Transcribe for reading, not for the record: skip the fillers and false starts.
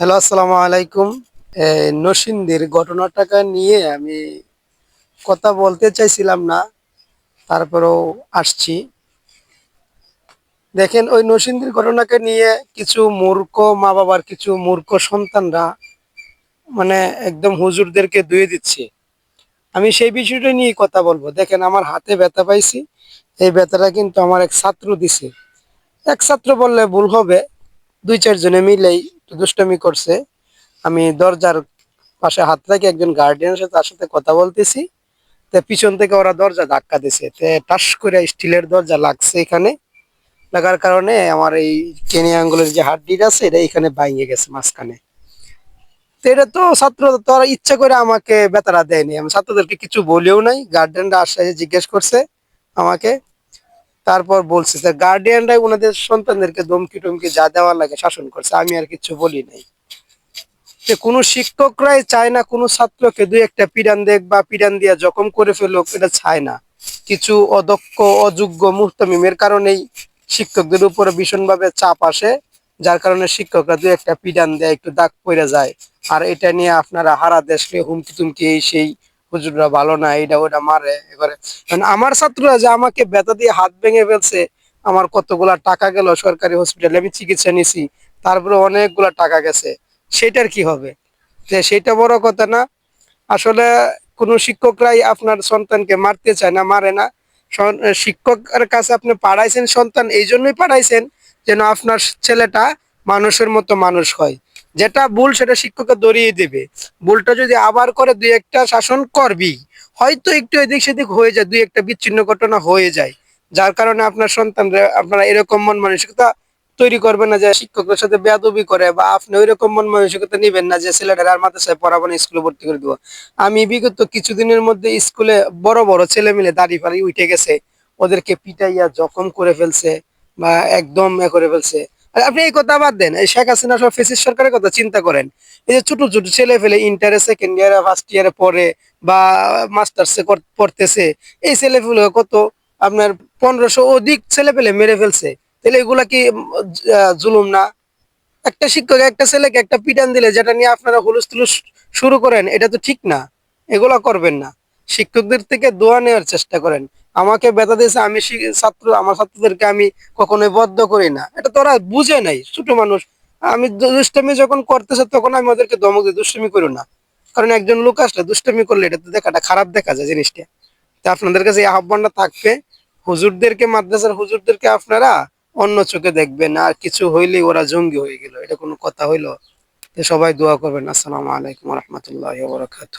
Hello, আসসালামু আলাইকুম। নরসিংদীর ঘটনাটাকে নিয়ে আমি কথা বলতে চাইছিলাম না, তারপরেও আসছি। দেখেন, ওই নরসিংদীর ঘটনাকে নিয়ে কিছু মূর্খ মা বাবার কিছু মূর্খ সন্তানরা মানে একদম হুজুরদেরকে ধুয়ে দিচ্ছে। আমি সেই বিষয়টা নিয়ে কথা বলবো। দেখেন, আমার হাতে ব্যথা পাইছি। এই ব্যথাটা কিন্তু আমার এক ছাত্র দিছে। এক ছাত্র বললে ভুল হবে, দুই চারজনে মিলেই একটু দুষ্টামি করছে। আমি দরজার পাশে হাত রেখে একজন গার্ডিয়ানের সাথে তার সাথে কথা বলতেছি। তে পিছন থেকে ওরা দরজা ধাক্কা দিছে, তে টাস করে স্টিলের দরজা লাগছে। এখানে লাগার কারণে আমার এই কেনি আঙ্গুলের যে হাড্ডিটা আছে এটা এখানে ভাঙে গেছে মাঝখানে। তো এটা তো ছাত্র তো আর ইচ্ছা করে আমাকে বেতারা দেয়নি, আমি ছাত্রদেরকে কিছু বলেও নাই। গার্ডিয়ানরা আসে জিজ্ঞেস করছে আমাকে, তারপর বলছে যে গার্ডিয়ানরাই ওনাদের সন্তানদেরকে ধমকি টমকি যা দেওয়ার লাগে শাসন করছে, আমি আর কিছু বলি নাই। যে কোনো শিক্ষকরাই চায় না কোনো ছাত্রকে দুই একটা পিটান দেখ বা পিটান দিয়া জখম করে ফেলুক, এটা চায় না। কিছু অদক্ষ অযোগ্য মুহতামিমের কারণেই শিক্ষকদের উপরে ভীষণভাবে চাপ আসে, যার কারণে শিক্ষকরা দুই একটা পিটান দেয়, একটু দাগ পড়ে যায়। আর এটা নিয়ে আপনারা হারা দেশকে হুমকি তুমকি এই সেই, হুজুররা ভালো না, এটা ওটা মারে এবারে। মানে আমার ছাত্ররা যে আমাকে ব্যথা দিয়ে হাত ভেঙে ফেলছে, আমার কতগুলা টাকা গেল সরকারি হসপিটালে, আমি চিকিৎসা নিছি, তারপরে অনেকগুলা টাকা গেছে, সেটার কি হবে? যে সেটা বড় কথা না। আসলে কোনো শিক্ষকরাই আপনার সন্তানকে মারতে চায় না, মারে না। শিক্ষকের কাছে আপনি পাঠাইছেন, সন্তান এই জন্যই পাঠাইছেন যেন আপনার ছেলেটা মানুষের মতো মানুষ হয়। যেটা ভুল সেটা শিক্ষককে ধরিয়ে দেবে, ভুলটা যদি আবার করে দুই একটা শাসন করবি, হয়তো একটু এদিক সেদিক হয়ে যায়, দুই একটা বিচ্ছিন্ন ঘটনা হয়ে যায়, যার কারণে আপনার সন্তানরা আপনারা এরকম মন মানসিকতা তৈরি করবেন না যে শিক্ষকদের সাথে বেয়াদবি করে, বা আপনি ওই রকম মন মানসিকতা নিবেন না যে ছেলেটার আর মাদ্রাসায় পড়াবো না, স্কুলে ভর্তি করে দিব। আমি বিগত কিছুদিনের মধ্যে স্কুলে বড় বড় ছেলে মিলে দাড়ি ফাড়ি উঠে গেছে, ওদেরকে পিটাইয়া জখম করে ফেলছে বা একদম করে ফেলছে। আর আপনি এই কথা বাদ দেন, এই শেখ হাসিনা সব ফেসিস সরকারের কথা চিন্তা করেন। এই যে ছোট ছোট ছেলে ফেলে ইন্টারে সেকেন্ড ইয়ারে ফার্স্ট ইয়ারে পড়ে বা মাস্টার্সে পড়তেছে, এই ছেলে ফেলে কত আপনার 1500 অধিক ছেলে পেলে মেরে ফেলছে। তাহলে এগুলা কি জুলুম না? একটা শিক্ষক একটা ছেলেকে একটা পিটান দিলে যেটা নিয়ে আপনারা হুলস্থুল শুরু করেন, এটা তো ঠিক না। এগুলা করবেন না। শিক্ষকদের থেকে দোয়া নেওয়ার চেষ্টা করেন। আমাকে ব্যথা দিয়েছে, আমি ছাত্র, আমার ছাত্রদেরকে আমি কখনোই বদ্ধ করি না, এটা তো ওরা বুঝে নাই, ছোট মানুষ। আমি দুষ্টামি যখন করতেছে তখন আমি ওদেরকে ধমক দিই, দুষ্টামি করো না। কারণ একজন লোক আসলে দুষ্টামি করলে এটা তো দেখাটা খারাপ দেখা যায় জিনিসটা। তা আপনাদের কাছে এই আহ্বানটা থাকবে, হুজুরদেরকে, মাদ্রাসার হুজুরদেরকে আপনারা অন্য চোখে দেখবেন। আর কিছু হইলেই ওরা জঙ্গি হয়ে গেল, এটা কোনো কথা হইলো? তো সবাই দোয়া করবেন। আসসালামু আলাইকুম রহমতুল্লাহ বরকাত।